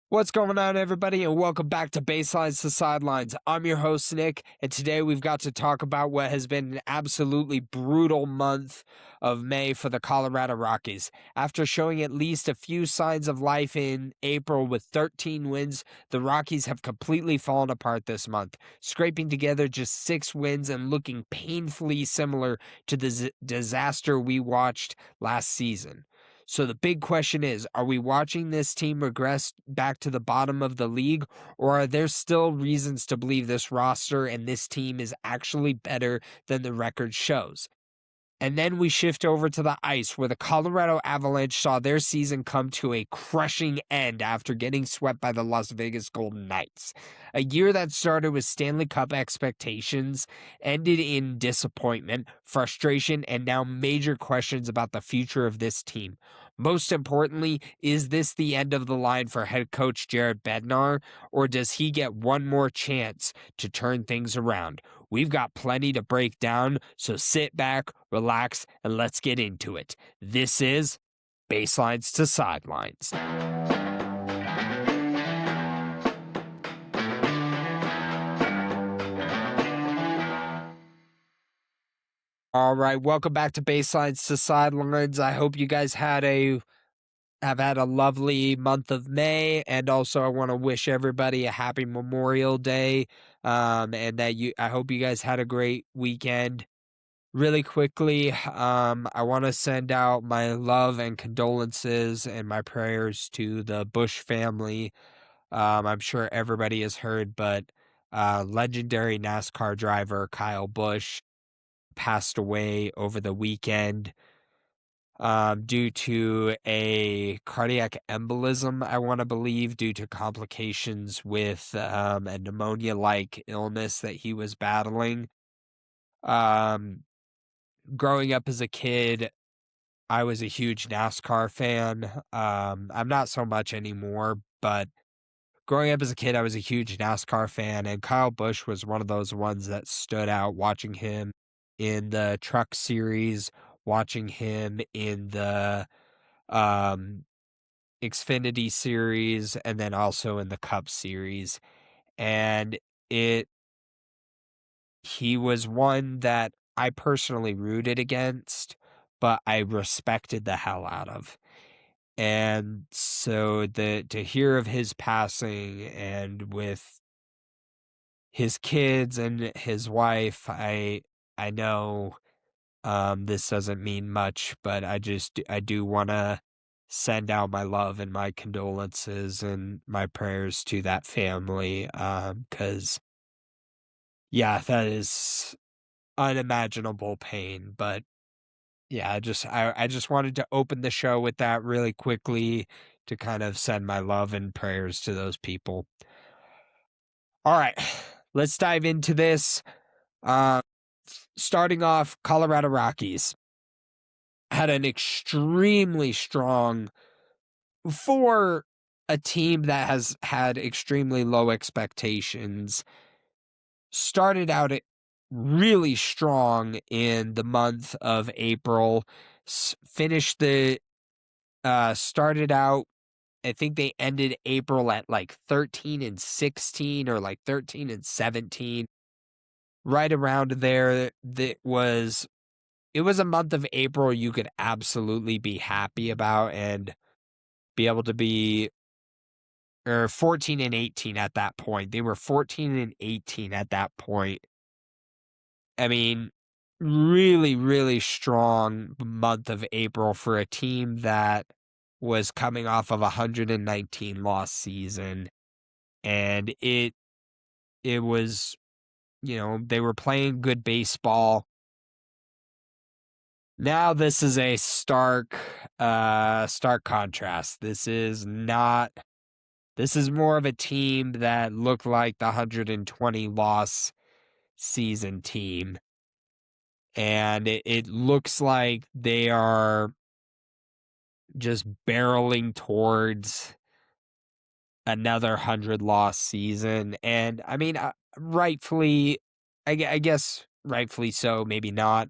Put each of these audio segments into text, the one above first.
What's going on, everybody, and welcome back to Baselines to Sidelines. I'm your host, Nick, and today we've got to talk about what has been an absolutely brutal month of May for the Colorado Rockies. After showing at least a few signs of life in April with 13 wins, the Rockies have completely fallen apart this month, scraping together just 6 wins and looking painfully similar to the disaster we watched last season. So the big question is, are we watching this team regress back to the bottom of the league, or are there still reasons to believe this roster and this team is actually better than the record shows? And then we shift over to the ice, where the Colorado Avalanche saw their season come to a crushing end after getting swept by the Las Vegas Golden Knights. A year that started with Stanley Cup expectations ended in disappointment, frustration, and now major questions about the future of this team. Most importantly, is this the end of the line for head coach Jared Bednar, or does he get one more chance to turn things around? We've got plenty to break down, so sit back, relax, and let's get into it. This is Baselines to Sidelines. All right, welcome back to Baselines to Sidelines. I hope you guys have had a lovely month of May, and also I want to wish everybody a happy Memorial Day. And that I hope you guys had a great weekend. Really quickly, I want to send out my love and condolences and my prayers to the Bush family. I'm sure everybody has heard, but legendary NASCAR driver Kyle Busch passed away over the weekend due to a cardiac embolism, I want to believe, due to complications with a pneumonia-like illness that he was battling. Um, Growing up as a kid, I was a huge NASCAR fan. I'm not so much anymore, but growing up as a kid, I was a huge NASCAR fan, and Kyle Busch was one of those ones that stood out, watching him in the Truck Series, watching him in the um, Xfinity Series, and then also in the Cup Series. And it he was one that I personally rooted against, but I respected the hell out of. And so to hear of his passing, and with his kids and his wife, I know this doesn't mean much, but I do want to send out my love and my condolences and my prayers to that family, cuz yeah, that is unimaginable pain. But yeah, I just wanted to open the show with that really quickly to kind of send my love and prayers to those people. All right, let's dive into this. Uh, Starting off, Colorado Rockies had an extremely strong, for a team that has had extremely low expectations, started out really strong in the month of April, finished started out, I think they ended April at like 13-16 or like 13-17, right around there. It was a month of April you could absolutely be happy about and be able to be, or 14-18 at that point. They were 14-18 at that point. I mean, really, really strong month of April for a team that was coming off of a 119 loss season. And it was, they were playing good baseball. Now this is a stark contrast. This is more of a team that looked like the 120 loss season team. And it looks like they are just barreling towards another 100 loss season. And I mean, rightfully, I guess rightfully so, maybe not.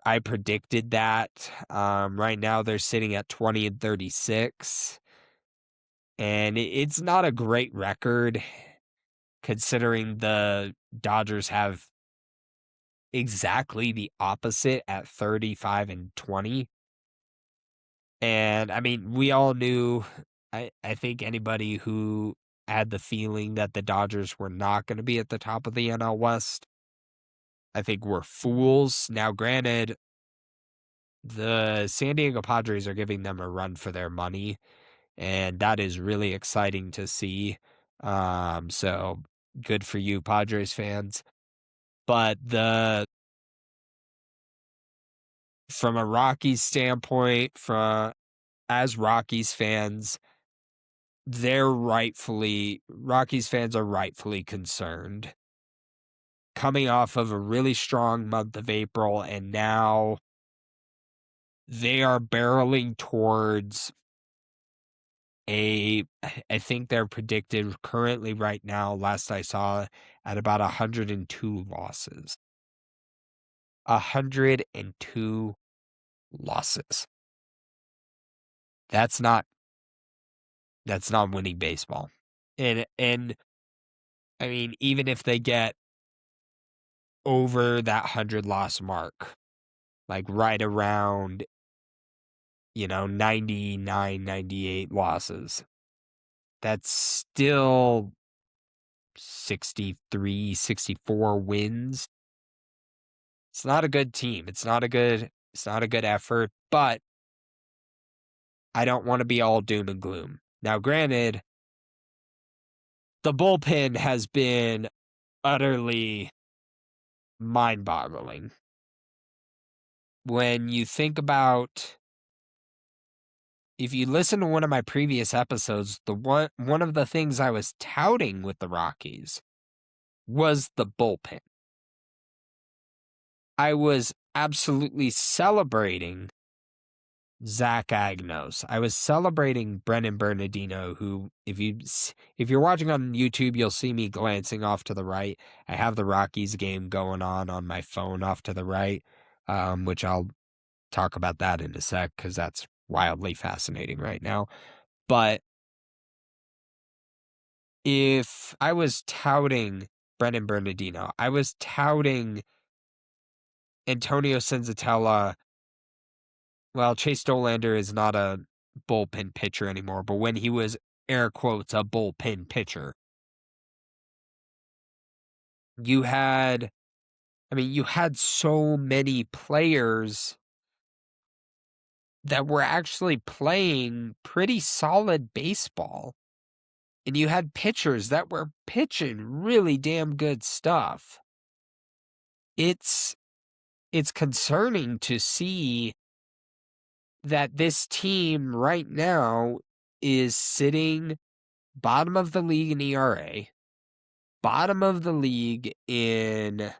I predicted that. Right now they're sitting at 20-36. And it's not a great record considering the Dodgers have exactly the opposite at 35-20. And I mean, we all knew, I think anybody who had the feeling that the Dodgers were not going to be at the top of the NL West, I think were fools. Now, granted, the San Diego Padres are giving them a run for their money, and that is really exciting to see. So good for you, Padres fans. But from a Rockies standpoint, as Rockies fans, Rockies fans are rightfully concerned. Coming off of a really strong month of April, and now they are barreling towards I think they're predicted currently right now, last I saw, at about 102 losses. 102 losses. That's not winning baseball. And I mean, even if they get over that 100 loss mark, like right around, 99, 98 losses, that's still 63, 64 wins. It's not a good team. It's not a good effort, but I don't want to be all doom and gloom. Now, granted, the bullpen has been utterly mind-boggling. When you think about, if you listen to one of my previous episodes, one of the things I was touting with the Rockies was the bullpen. I was absolutely celebrating Zach Agnos. I was celebrating Brennan Bernardino, who, if you're watching on YouTube, you'll see me glancing off to the right. I have the Rockies game going on my phone off to the right, which I'll talk about that in a sec because that's wildly fascinating right now. But if I was touting Brennan Bernardino, I was touting Antonio Senzatella. Well, Chase Dollander is not a bullpen pitcher anymore, but when he was, air quotes, a bullpen pitcher, you had so many players that were actually playing pretty solid baseball. And you had pitchers that were pitching really damn good stuff. It's concerning to see that this team right now is sitting bottom of the league in ERA, bottom of the league in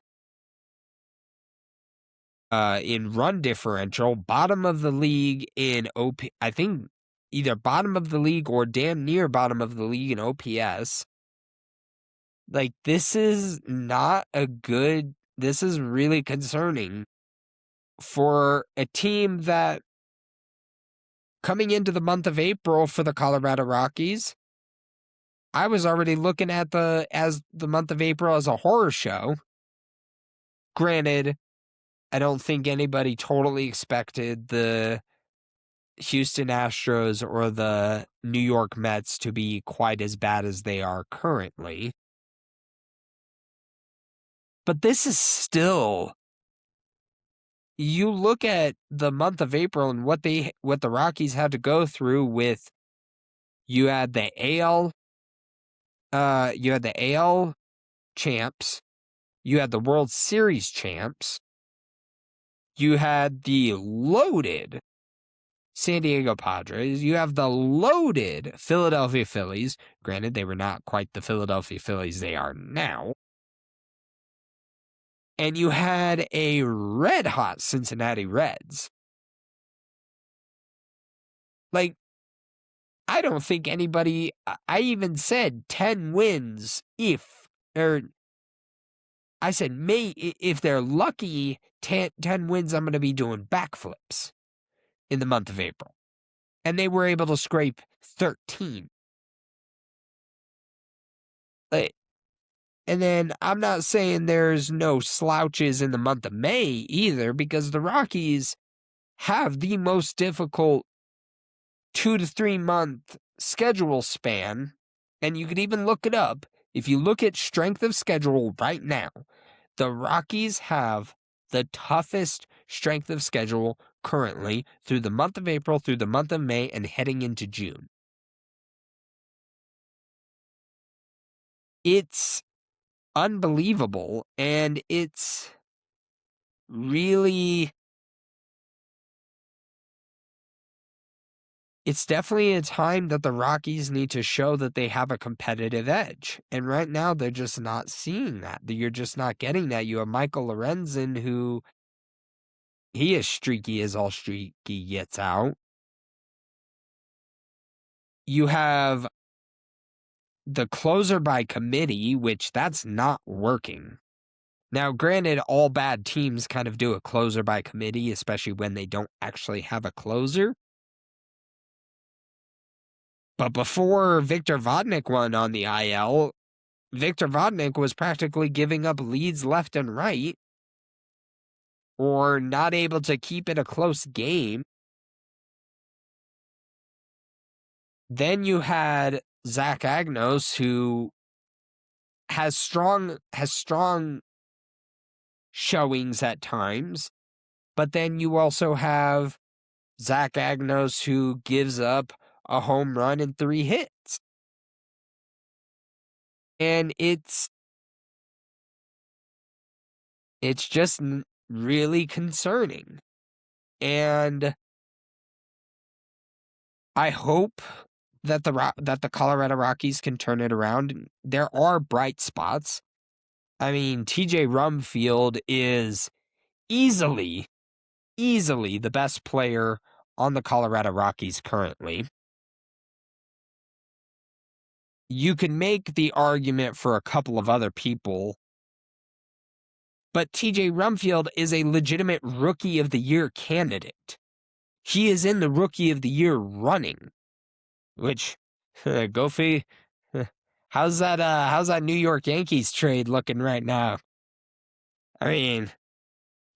run differential, bottom of the league in I think either bottom of the league or damn near bottom of the league in OPS. Like, this is really concerning for a team that, coming into the month of April for the Colorado Rockies, I was already looking at the month of April as a horror show. Granted, I don't think anybody totally expected the Houston Astros or the New York Mets to be quite as bad as they are currently. But this is still, you look at the month of April and what the Rockies had to go through with, you had the AL champs, you had the World Series champs, you had the loaded San Diego Padres, you have the loaded Philadelphia Phillies. Granted, they were not quite the Philadelphia Phillies they are now. And you had a red-hot Cincinnati Reds. Like, I don't think anybody, I even said 10 wins if they're lucky, 10 wins, I'm going to be doing backflips in the month of April. And they were able to scrape 13. Like, and then I'm not saying there's no slouches in the month of May either, because the Rockies have the most difficult 2 to 3 month schedule span. And you could even look it up. If you look at strength of schedule right now, the Rockies have the toughest strength of schedule currently through the month of April, through the month of May, and heading into June. It's unbelievable, and it's really, it's definitely a time that the Rockies need to show that they have a competitive edge. And right now, they're just not seeing that. You're just not getting that. You have Michael Lorenzen, who he is streaky as all streaky gets out. You have the closer by committee, which that's not working. Now, granted, all bad teams kind of do a closer by committee, especially when they don't actually have a closer. But before Victor Vodnik went on the IL, Victor Vodnik was practically giving up leads left and right, or not able to keep it a close game. Then you had Zach Agnos, who has strong showings at times, but then you also have Zach Agnos, who gives up a home run and 3 hits. And it's just really concerning. And I hope that the Colorado Rockies can turn it around. There are bright spots. I mean, TJ Rumfield is easily the best player on the Colorado Rockies currently. You can make the argument for a couple of other people, but TJ Rumfield is a legitimate Rookie of the Year candidate. He is in the Rookie of the Year running, which, go figure. How's that New York Yankees trade looking right now? I mean,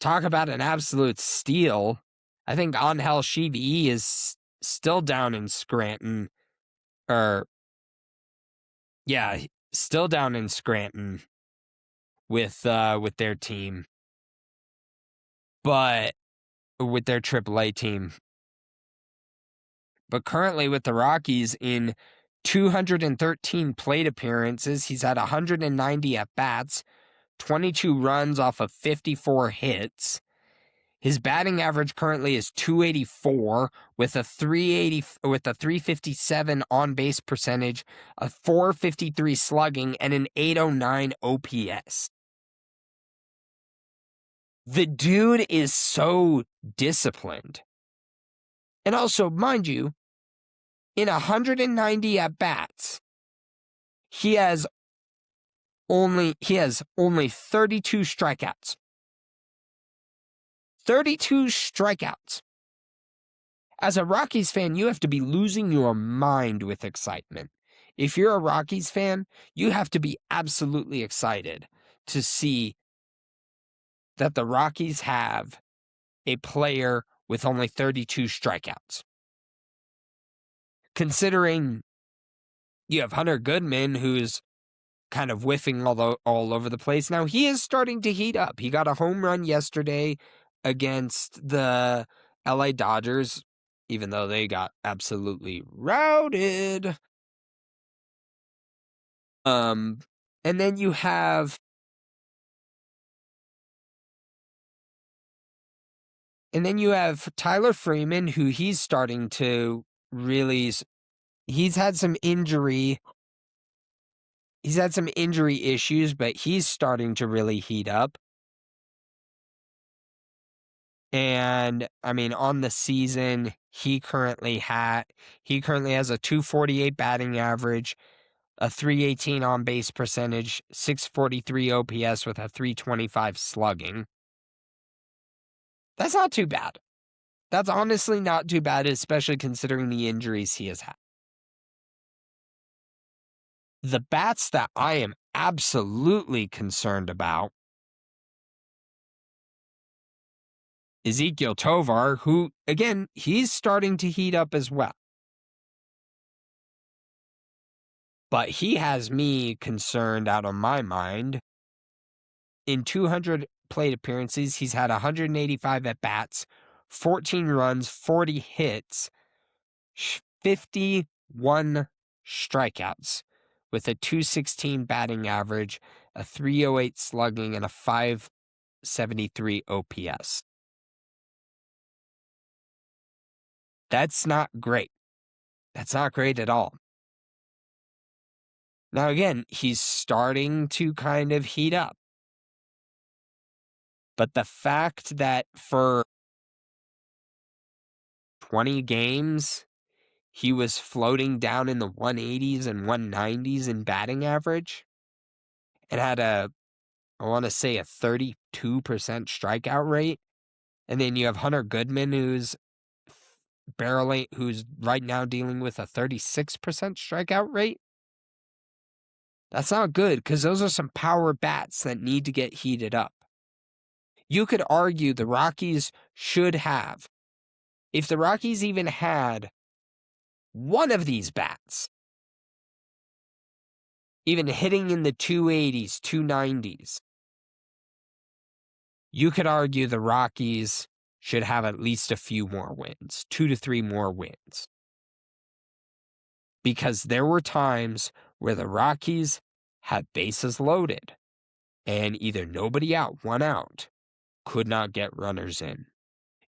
talk about an absolute steal. I think Angel Shivi is still down in Scranton, or yeah, still down in Scranton with their team, but with their AAA team. But currently with the Rockies, in 213 plate appearances, he's had 190 at bats, 22 runs off of 54 hits. His batting average currently is 284 with a 357 on base percentage, a 453 slugging, and an 809 OPS. The dude is so disciplined. And also, mind you, in 190 at bats, he has only 32 strikeouts. 32 strikeouts. As a Rockies fan, you have to be losing your mind with excitement. If you're a Rockies fan, you have to be absolutely excited to see that the Rockies have a player with only 32 strikeouts. Considering you have Hunter Goodman, who's kind of whiffing all over the place. Now, he is starting to heat up. He got a home run yesterday against the LA Dodgers, even though they got absolutely routed. And then you have Tyler Freeman, who he's starting to really, he's had some injury issues, but he's starting to really heat up. And I mean, on the season, he currently has a 248 batting average, a 318 on base percentage, 643 OPS with a 325 slugging. That's not too bad. That's honestly not too bad, especially considering the injuries he has had. The bats that I am absolutely concerned about, Ezekiel Tovar, who, again, he's starting to heat up as well. But he has me concerned out of my mind. In 200 plate appearances, he's had 185 at-bats, 14 runs, 40 hits, 51 strikeouts, with a .216 batting average, a .308 slugging, and a .573 OPS. That's not great. That's not great at all. Now, again, he's starting to kind of heat up. But the fact that for 20 games, he was floating down in the 180s and 190s in batting average and had I want to say, a 32% strikeout rate. And then you have Hunter Goodman, who's right now dealing with a 36% strikeout rate. That's not good, because those are some power bats that need to get heated up. You could argue the Rockies should have, if the Rockies even had one of these bats, even hitting in the 280s, 290s, you could argue the Rockies should have at least a few more wins, 2 to 3 more wins. Because there were times where the Rockies had bases loaded and either nobody out, one out, could not get runners in.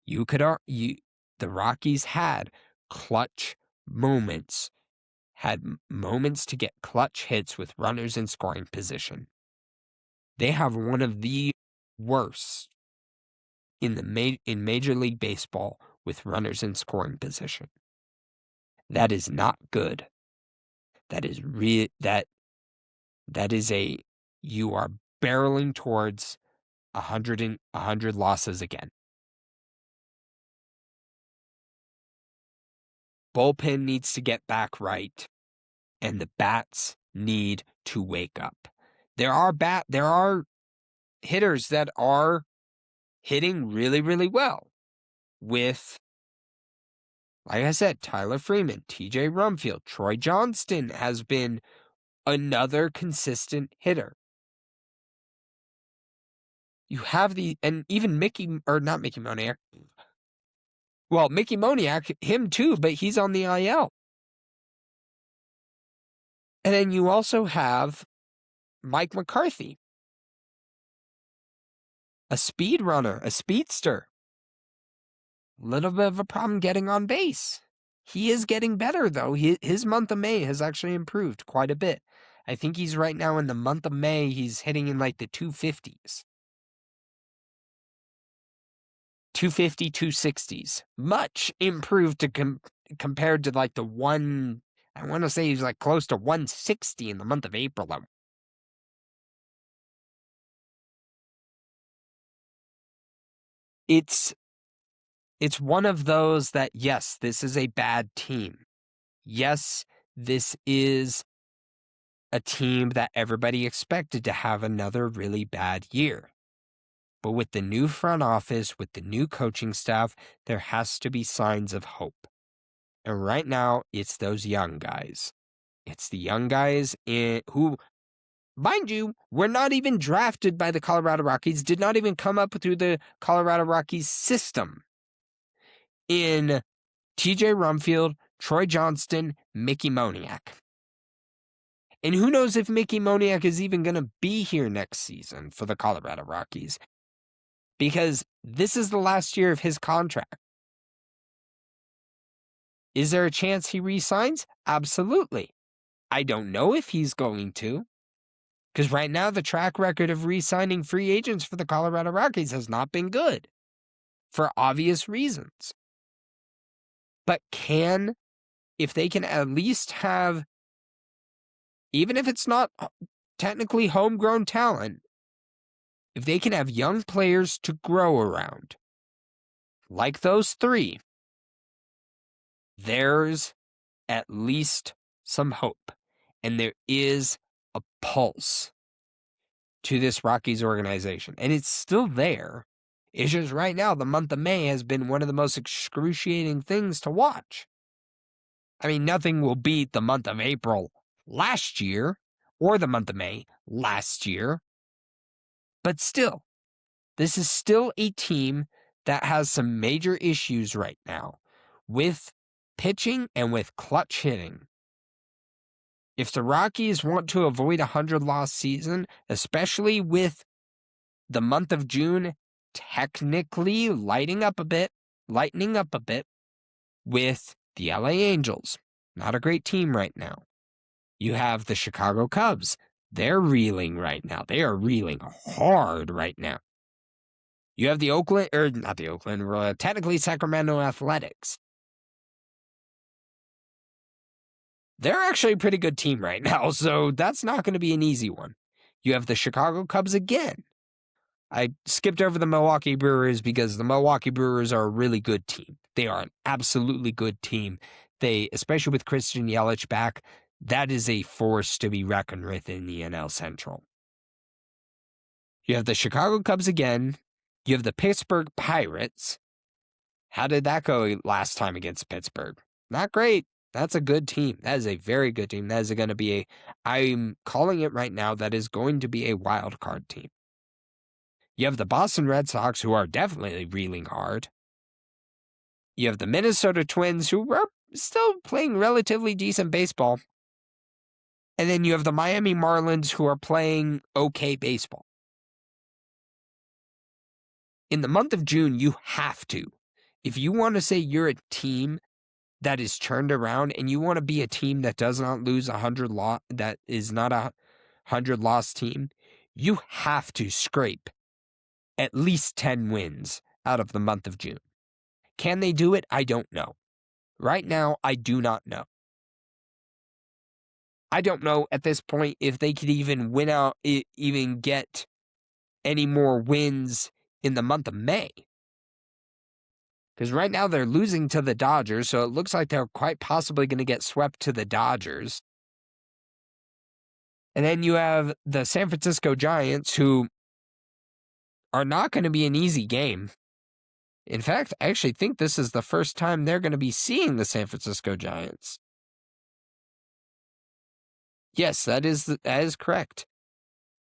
You could argue the Rockies had clutch moments, had moments to get clutch hits with runners in scoring position. They have one of the worst in Major League Baseball with runners in scoring position. That is not good. That is you are barreling towards 100 losses again. Bullpen needs to get back right, and the bats need to wake up. There are hitters that are hitting really, really well with, like I said, Tyler Freeman, TJ Rumfield, Troy Johnston has been another consistent hitter. You have and even Mickey Moniak. Well, Mickey Moniak, him too, but he's on the IL. And then you also have Mike McCarthy, a speed runner, a speedster. Little bit of a problem getting on base. He is getting better, though. His month of May has actually improved quite a bit. I think he's right now in the month of May, he's hitting in like the 250s. 250, 260s. Much improved compared to like I want to say he's like close to 160 in the month of April. It's one of those that, yes, this is a bad team. Yes, this is a team that everybody expected to have another really bad year. But with the new front office, with the new coaching staff, there has to be signs of hope. And right now, it's those young guys. It's the young guys who, mind you, were not even drafted by the Colorado Rockies, did not even come up through the Colorado Rockies system. In TJ Rumfield, Troy Johnston, Mickey Moniak. And who knows if Mickey Moniak is even going to be here next season for the Colorado Rockies. Because this is the last year of his contract. Is there a chance he re-signs? Absolutely. I don't know if he's going to. Because right now, the track record of re-signing free agents for the Colorado Rockies has not been good. For obvious reasons. But if they can at least have, even if it's not technically homegrown talent, if they can have young players to grow around, like those three, there's at least some hope. And there is a pulse to this Rockies organization, and it's still there. It's just right now, the month of May has been one of the most excruciating things to watch. I mean, nothing will beat the month of April last year or the month of May last year. But still, this is still a team that has some major issues right now with pitching and with clutch hitting. If the Rockies want to avoid a 100-loss season, especially with the month of June technically lightening up a bit with the LA Angels. Not a great team right now. You have the Chicago Cubs. They're reeling right now. They are reeling hard right now. You have the technically Sacramento Athletics. They're actually a pretty good team right now, so that's not going to be an easy one. You have the Chicago Cubs again. I skipped over the Milwaukee Brewers because the Milwaukee Brewers are a really good team. They are an absolutely good team. They, especially with Christian Yelich back, that is a force to be reckoned with in the NL Central. You have the Chicago Cubs again. You have the Pittsburgh Pirates. How did that go last time against Pittsburgh? Not great. That's a good team. That is a very good team. That is going to be I'm calling it right now, that is going to be a wild card team. You have the Boston Red Sox, who are definitely reeling hard. You have the Minnesota Twins, who are still playing relatively decent baseball. And then you have the Miami Marlins, who are playing okay baseball. In the month of June, you have to. If you want to say you're a team that is turned around and you want to be a team that does not lose that is not a 100-loss team, you have to scrape at least 10 wins out of the month of June. Can they do it? I don't know. Right now, I do not know. I don't know at this point if they could even even get any more wins in the month of May. Because right now they're losing to the Dodgers, so it looks like they're quite possibly going to get swept to the Dodgers. And then you have the San Francisco Giants, who are not going to be an easy game. In fact, I actually think this is the first time they're going to be seeing the San Francisco Giants. Yes, that is correct.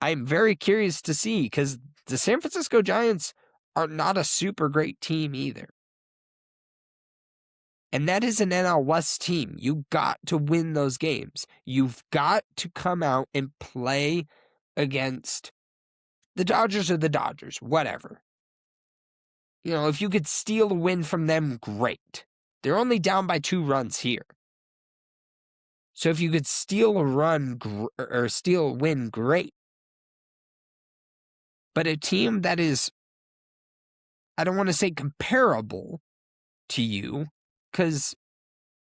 I'm very curious to see, because the San Francisco Giants are not a super great team either. And that is an NL West team. You got to win those games. You've got to come out and play against the Dodgers or the Dodgers, whatever. You know, if you could steal a win from them, great. They're only down by 2 runs here. So if you could steal a win, great. But a team that is, I don't want to say comparable to you, because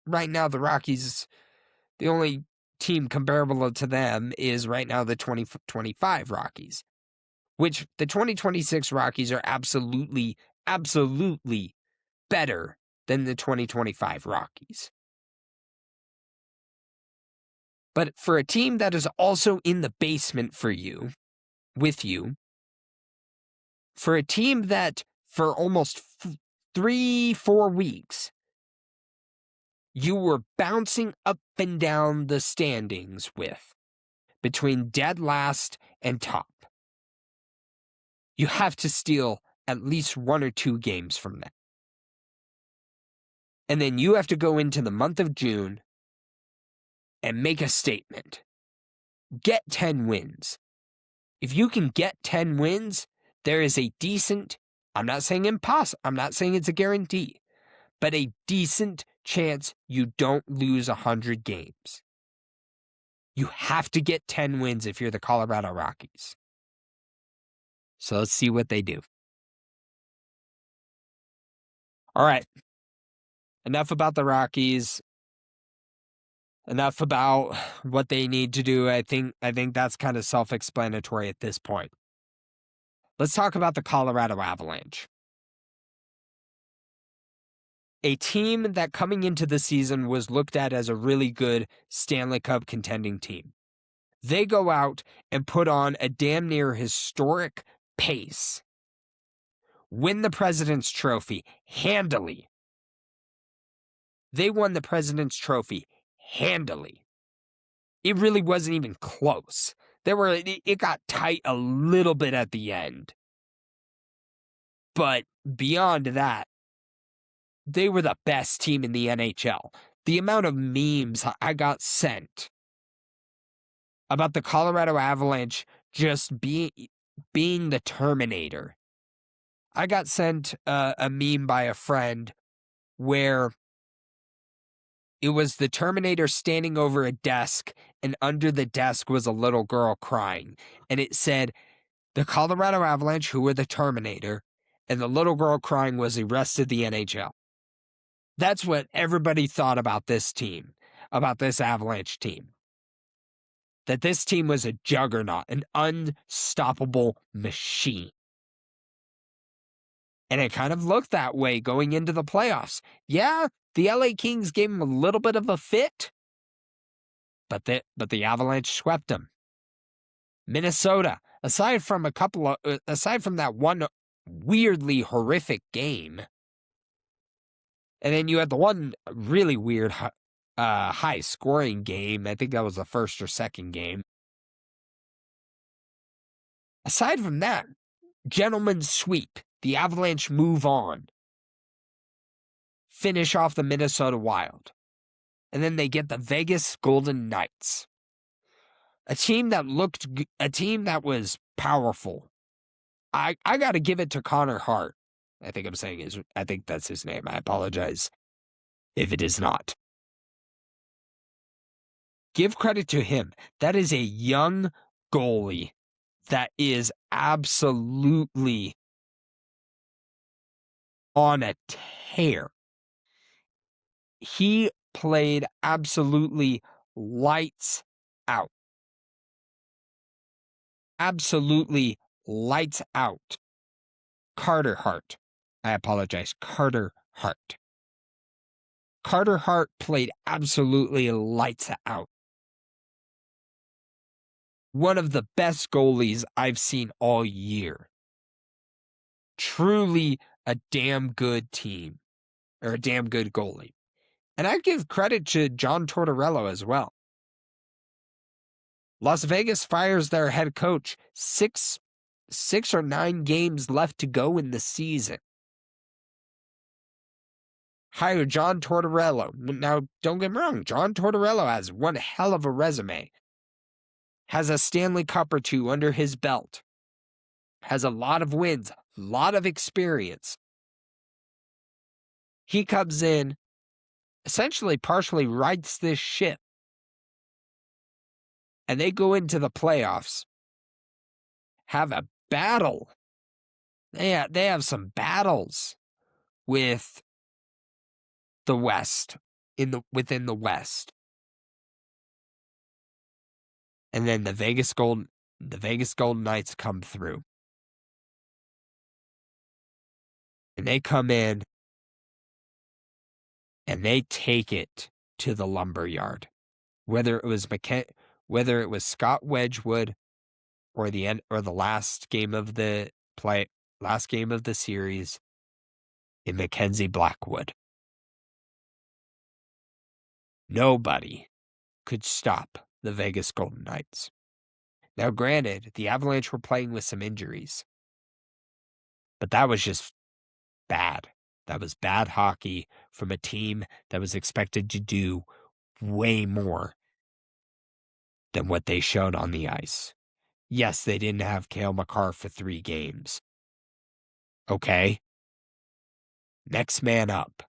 right now the Rockies, the only team comparable to them is right now the 2025 Rockies, which the 2026 Rockies are absolutely better than the 2025 Rockies. But for a team that is also in the basement with you, for a team that for almost 3-4 weeks, you were bouncing up and down the standings with, between dead last and top, you have to steal at least 1 or 2 games from that. And then you have to go into the month of June and make a statement. Get 10 wins. If you can get 10 wins, there is a decent, I'm not saying impossible, I'm not saying it's a guarantee, but a decent chance you don't lose 100 games. You have to get 10 wins if you're the Colorado Rockies. So let's see what they do. All right. Enough about the Rockies. Enough about what they need to do. I think that's kind of self-explanatory at this point. Let's talk about the Colorado Avalanche. a team that coming into the season was looked at as a really good Stanley Cup contending team. They go out and put on a damn near historic pace. Win the President's Trophy handily. They won the President's Trophy handily. It really wasn't even close. It got tight a little bit at the end. But beyond that, they were the best team in the NHL. The amount of memes I got sent about the Colorado Avalanche just being the Terminator. I got sent a meme by a friend where it was the Terminator standing over a desk, and under the desk was a little girl crying. And it said, the Colorado Avalanche, who were the Terminator, and the little girl crying was the rest of the NHL. That's what everybody thought about this team, about this Avalanche team. That this team was a juggernaut, an unstoppable machine. And it kind of looked that way going into the playoffs. Yeah, the LA Kings gave them a little bit of a fit, but the Avalanche swept them. Minnesota, aside from that one weirdly horrific game, and then you had the one really weird high scoring game. I think that was the first or second game. Aside from that, gentleman's sweep. The Avalanche move on. Finish off the Minnesota Wild. And then they get the Vegas Golden Knights. A team that was powerful. I got to give it to Connor Hart. I think that's his name. I apologize if it is not. Give credit to him. That is a young goalie that is absolutely on a tear. He played absolutely lights out. Absolutely lights out. Carter Hart. I apologize. Carter Hart. Carter Hart played absolutely lights out. One of the best goalies I've seen all year. Truly a damn good team. Or a damn good goalie. And I give credit to John Tortorella as well. Las Vegas fires their head coach 6 or 9 games left to go in the season. Hire John Tortorella. Now, don't get me wrong, John Tortorella has one hell of a resume. Has a Stanley Cup or 2 under his belt. Has a lot of wins, a lot of experience. He comes in, essentially partially rights this ship. And they go into the playoffs, have a battle. They have some battles with the West, within the West. And then the Vegas Golden Knights come through. And they come in and they take it to the lumberyard. Whether it was Scott Wedgwood or the last game of the series in Mackenzie Blackwood. Nobody could stop the Vegas Golden Knights. Now, granted, the Avalanche were playing with some injuries, but that was just bad. That was bad hockey from a team that was expected to do way more than what they showed on the ice. Yes, they didn't have Cale Makar for 3 games. Okay. Next man up.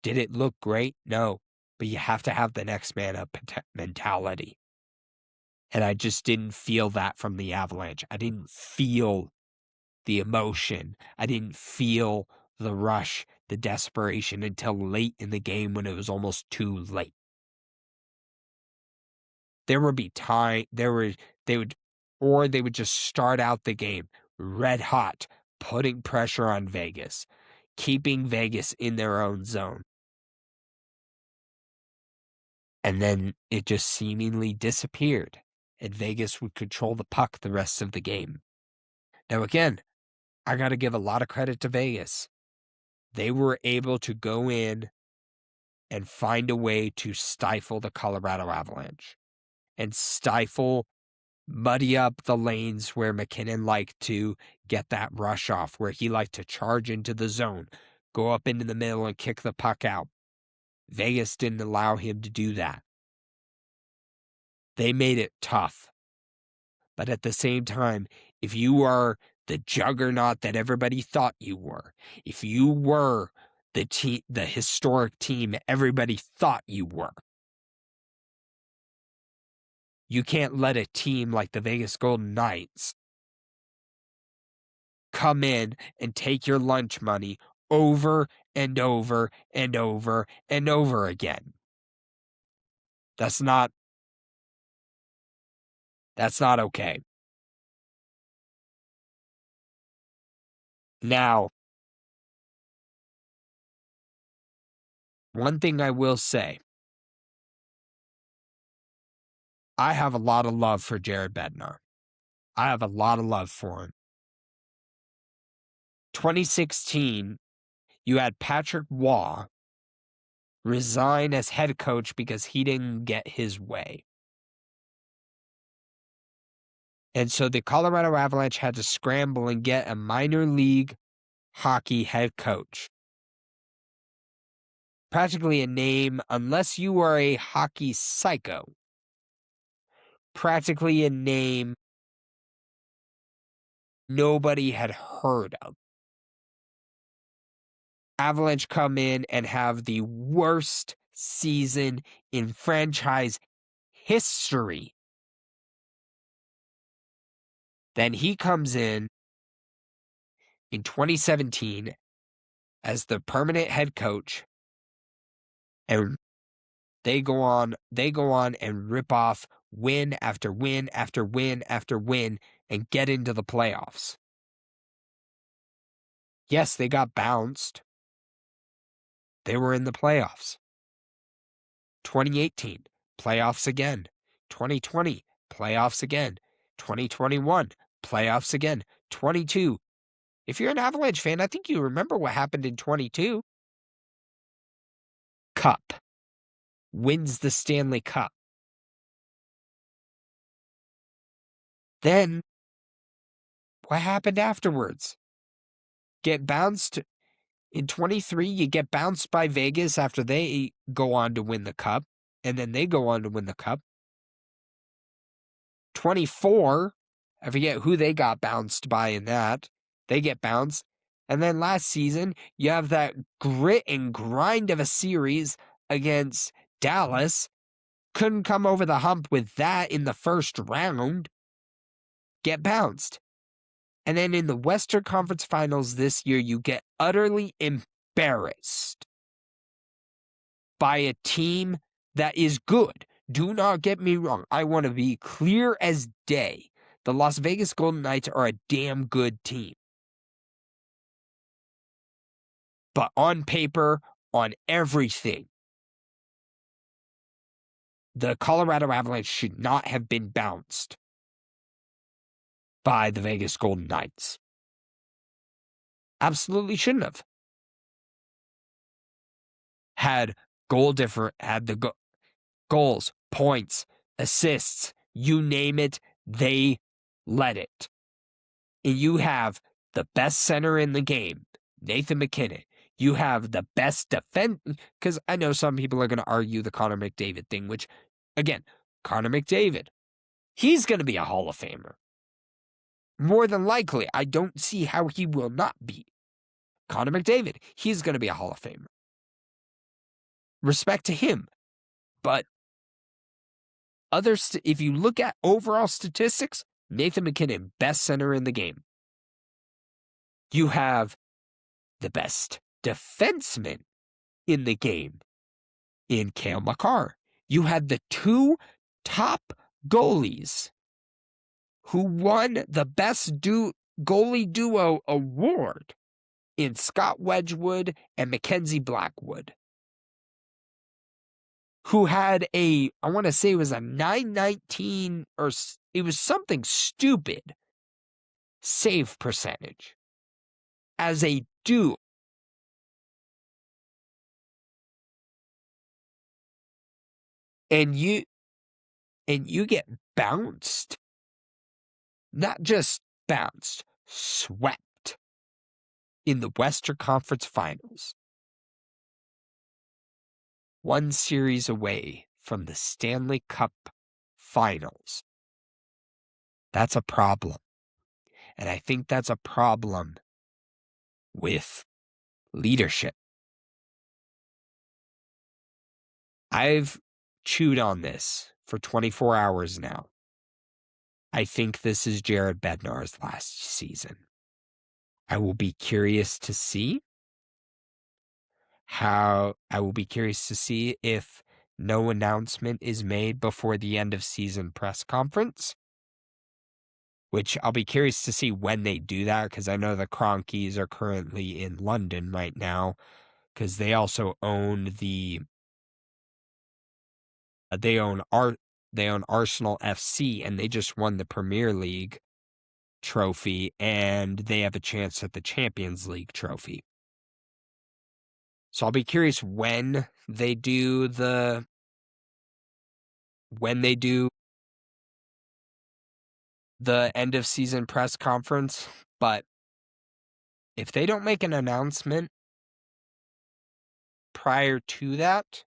Did it look great? No. But you have to have the next man up mentality. And I just didn't feel that from the Avalanche. I didn't feel the emotion. I didn't feel the rush, the desperation until late in the game when it was almost too late. There would be time, they would just start out the game red hot, putting pressure on Vegas. keeping Vegas in their own zone. And then it just seemingly disappeared, and Vegas would control the puck the rest of the game. Now, again, I got to give a lot of credit to Vegas. They were able to go in and find a way to stifle the Colorado Avalanche and muddy up the lanes where McKinnon liked to get that rush off, where he liked to charge into the zone, go up into the middle and kick the puck out. Vegas didn't allow him to do that. They made it tough. But at the same time, if you are the juggernaut that everybody thought you were, if you were the historic team everybody thought you were, you can't let a team like the Vegas Golden Knights come in and take your lunch money over and over and over and over again. That's not okay. Now, one thing I will say, I have a lot of love for Jared Bednar. I have a lot of love for him. 2016, you had Patrick Waugh resign as head coach because he didn't get his way. And so the Colorado Avalanche had to scramble and get a minor league hockey head coach. Practically a name, unless you are a hockey psycho, practically a name nobody had heard of. Avalanche come in and have the worst season in franchise history. Then he comes in 2017 as the permanent head coach, and they go on and rip off win after win after win after win and get into the playoffs. Yes, they got bounced. They were in the playoffs. 2018, playoffs again. 2020, playoffs again. 2021, playoffs again. 22. If you're an Avalanche fan, I think you remember what happened in 22. Cup. Wins the Stanley Cup. Then, what happened afterwards? Get bounced. In 23, you get bounced by Vegas after they go on to win the Cup, and then they go on to win the Cup. 24, I forget who they got bounced by in that. They get bounced. And then last season, you have that grit and grind of a series against Dallas. Couldn't come over the hump with that in the first round. Get bounced. And then in the Western Conference Finals this year, you get utterly embarrassed by a team that is good. Do not get me wrong. I want to be clear as day. The Las Vegas Golden Knights are a damn good team. But on paper, on everything, the Colorado Avalanche should not have been bounced by the Vegas Golden Knights. Absolutely shouldn't have. Had the goals, points, assists, you name it, they led it. And you have the best center in the game, Nathan McKinnon. You have the best defense, because I know some people are going to argue the Connor McDavid thing, which, again, Connor McDavid, he's going to be a Hall of Famer. More than likely, I don't see how he will not be. Connor McDavid, he's going to be a Hall of Famer. Respect to him. But if you look at overall statistics, Nathan McKinnon, best center in the game. You have the best defenseman in the game in Cale Makar. You had the two top goalies who won the best goalie duo award in Scott Wedgwood and Mackenzie Blackwood, who had I want to say it was a 919 or it was something stupid save percentage as a duo. And you get bounced, not just bounced, swept in the Western Conference Finals. One series away from the Stanley Cup Finals. That's a problem. And I think that's a problem with leadership. I've chewed on this for 24 hours now. I think this is Jared Bednar's last season. I will be curious to see if no announcement is made before the end of season press conference, which I'll be curious to see when they do that, because I know the Cronkies are currently in London right now, because they also own they own Arsenal FC, and they just won the Premier League trophy, and they have a chance at the Champions League trophy. So I'll be curious when they do the end of season press conference, but if they don't make an announcement prior to that,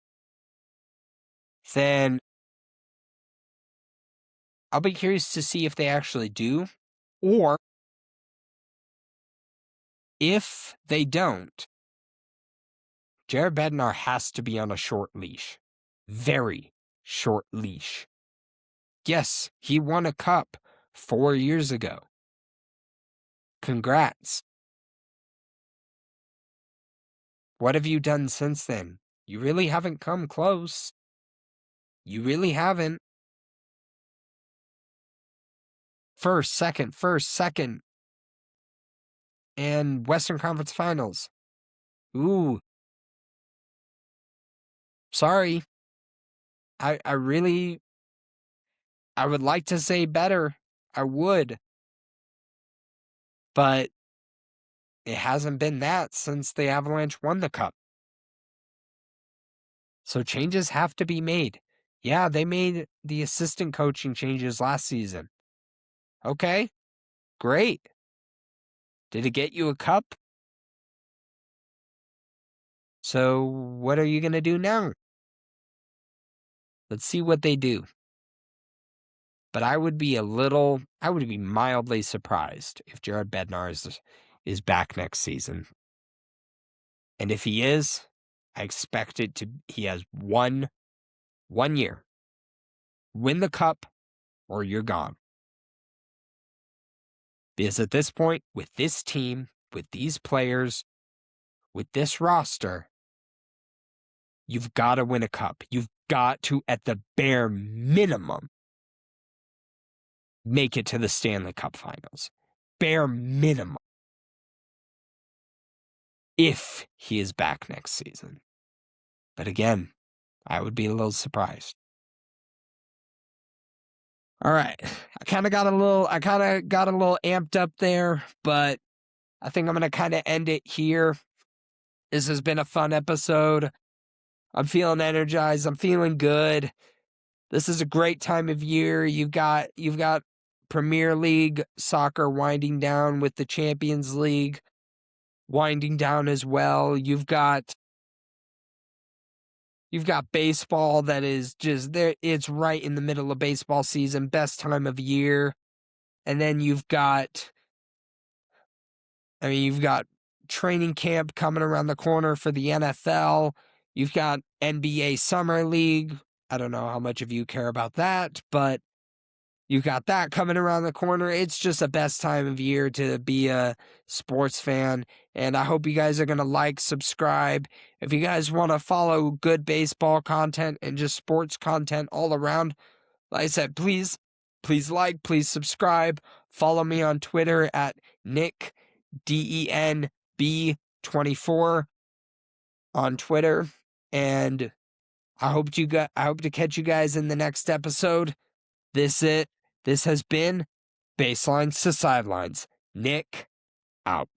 then I'll be curious to see if they actually do, or if they don't, Jared Bednar has to be on a short leash. Very short leash. Yes, he won a cup 4 years ago. Congrats. What have you done since then? You really haven't come close. You really haven't. First, second. And Western Conference Finals. Ooh. Sorry. I would like to say better. I would. But it hasn't been that since the Avalanche won the cup. So changes have to be made. Yeah, they made the assistant coaching changes last season. Okay, great. Did it get you a cup? So what are you going to do now? Let's see what they do. But I would be mildly surprised if Jared Bednar is back next season. And if he is, I expect he has one year. Win the cup or you're gone. Because at this point, with this team, with these players, with this roster, you've got to win a cup. You've got to, at the bare minimum, make it to the Stanley Cup Finals. Bare minimum. If he is back next season. But again, I would be a little surprised. All right. I kind of got a little amped up there, but I think I'm going to kind of end it here. This has been a fun episode. I'm feeling energized. I'm feeling good. This is a great time of year. You've got Premier League soccer winding down with the Champions League winding down as well. You've got baseball that is just there. It's right in the middle of baseball season, best time of year. And then you've got training camp coming around the corner for the NFL. You've got NBA Summer League. I don't know how much of you care about that, but you've got that coming around the corner. It's just the best time of year to be a sports fan. And I hope you guys are going to like, subscribe. If you guys want to follow good baseball content and just sports content all around, like I said, please like, please subscribe. Follow me on Twitter at Nick, DEN B24 on Twitter. And I hope to catch you guys in the next episode. This has been Baselines to Sidelines. Nick out.